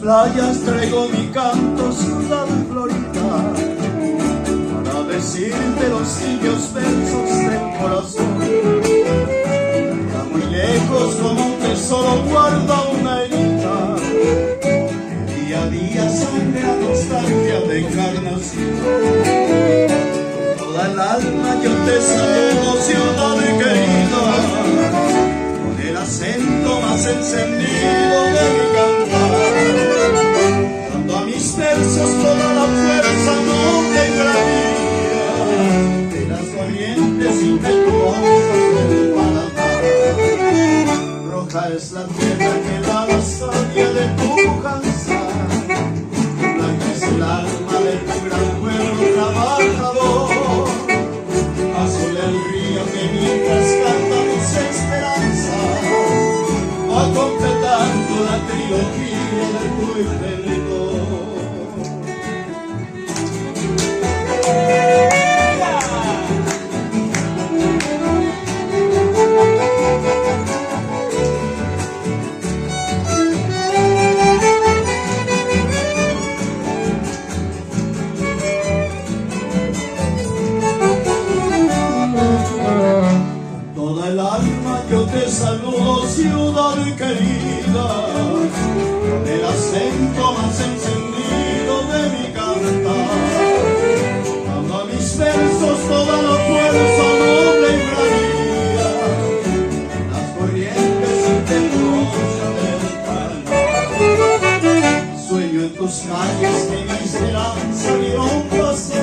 playas traigo mi canto, ciudad florida, para decirte los tibios versos del corazón. Ya muy lejos como un tesoro guarda una herida, que día a día sangra nostalgia de encarnación. Toda el alma yo te saludo, ciudad querida, con el acento más encendido de mi cantar, dando a mis versos toda la fuerza noble y bravía de las corrientes impetuosas del Paraná. Roja es la tierra que da la savia de tu pujanza, blanca es el alma de tu gran pueblo trabajador, azul el río que mientras canta mis esperanzas va completando la trilogía de tu esplendor. Toda el alma yo te saludo, ciudad querida, con el acento más encendido de mi cantar, dando a mis versos toda la fuerza noble y bravía, las corrientes impetuosas del Paraná. Sueño en tus calles que mi esperanza vieron pasar,